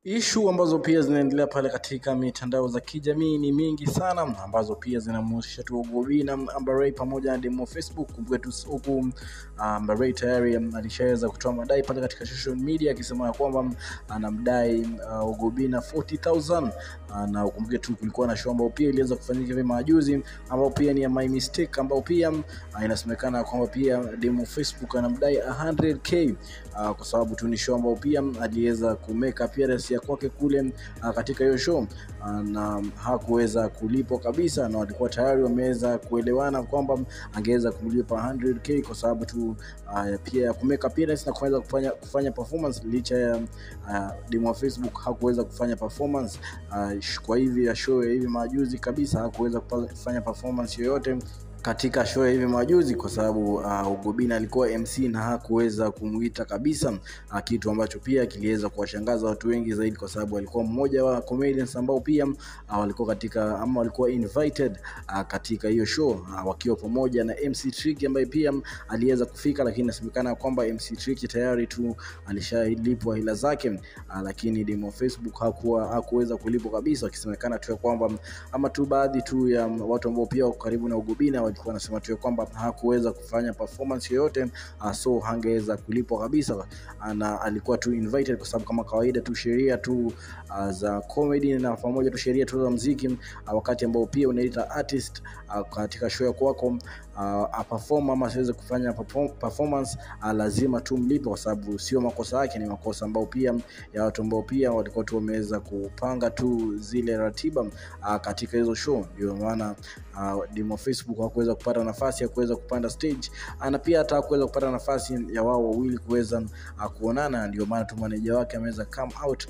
Issue ambazo pia zinaendelea pale katika mitandao za kijamii ni mingi sana, ambazo pia zinamhusisha tu Ogobina, Amber Ray pamoja na demo Facebook. Kumbuka tu huku Amber Ray tayari alishaweza kutoa madai pale katika social media akisema kwamba anamdai Ogobina 40,000, na ukumbuke tu kulikuwa na show ambayo pia iliweza kufanyika hivi majuzi ambao pia ni ya My Mistake, ambao pia inasemekana kwamba pia demo Facebook anamdai 100k kwa sababu tu ni show ambayo pia aliweza kumeka appearance ya kwake kule katika hiyo show, na hakuweza kulipwa kabisa, na walikuwa tayari wameweza kuelewana kwamba angeweza kumlipa 100k kwa sababu tu pia kumeka appearance na kuweza kufanya performance, licha ya demo Facebook hakuweza kufanya performance kwa hivi ya show hivi majuzi kabisa, hakuweza kufanya performance yoyote katika show hivi majuzi kwa sababu Ogobina alikuwa MC na hakuweza kumuita kabisa, kitu ambacho pia kiliweza kuwashangaza watu wengi zaidi kwa sababu alikuwa mmoja wa comedians ambao pia walikuwa invited katika hiyo show, wakiwa pamoja na MC Trick ambaye pia aliweza kufika, lakini inasemekana kwamba MC Trick tayari tu alishalipwa hela zake, lakini demo Facebook hakuweza kulipwa kabisa, akisemekana tu kwamba ama tu baadhi tu ya watu ambao pia karibu na Ogobina walikuwa wanasema tu kwamba hakuweza kufanya performance yoyote, so hangeweza kulipwa kabisa, na alikuwa tu invited kwa sababu kama kawaida tu sheria tu za comedy na pamoja tu sheria tu za muziki, wakati ambao pia unaita artist katika show yako wako perform ama siweze kufanya performance, lazima tu mlipe kwa sababu sio makosa yake, ni makosa ambao pia ya watu ambao pia walikuwa tu wameweza kupanga tu zile ratiba katika hizo show. Ndio maana demo Facebook hakuweza kupata nafasi ya kuweza kupanda stage, na pia hata kuweza kupata nafasi ya wao wawili kuweza kuonana. Ndio maana tu manager wake ameweza come out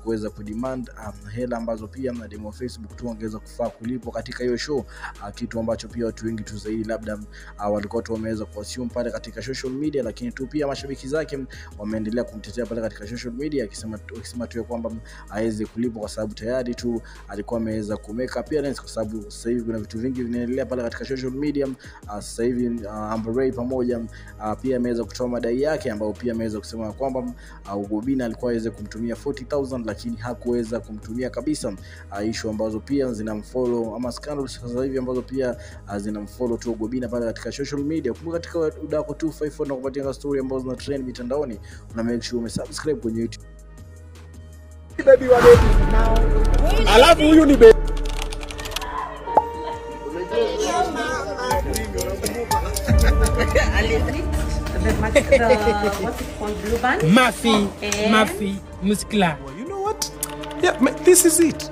kuweza kudemand hela ambazo pia demo Facebook tu angeweza kufaa kulipwa katika hiyo show, kitu ambacho pia watu wengi tu zaidi labda walikuwa tu wameweza kuassume pale katika social media, lakini tu pia mashabiki zake wameendelea kumtetea pale katika social media akisema tu kwamba hawezi kulipwa kwa sababu tayari tu alikuwa ameweza kumeka appearance, kwa sababu sasa hivi kuna vitu vingi vinaendelea pale katika social media. Sasa hivi Amber Ray pamoja pia ameweza kutoa madai yake, ambao pia ameweza kusema kwamba Ogobina alikuwa aweze kumtumia 40,000 lakini hakuweza kumtumia kabisa, issue ambazo pia zinamfollow ama scandals sasa hivi ambazo pia zinamfollow tu Ogobina pale katika social media. Kumbuka katika Udako 254 na kupatia story ambazo zina trend mitandaoni, una make sure umesubscribe kwenye YouTube. Baby wa baby now. Alafu huyu ni baby. What's it called? Blue band? Mafi Muscular. Well, you know what? Yeah, this is it.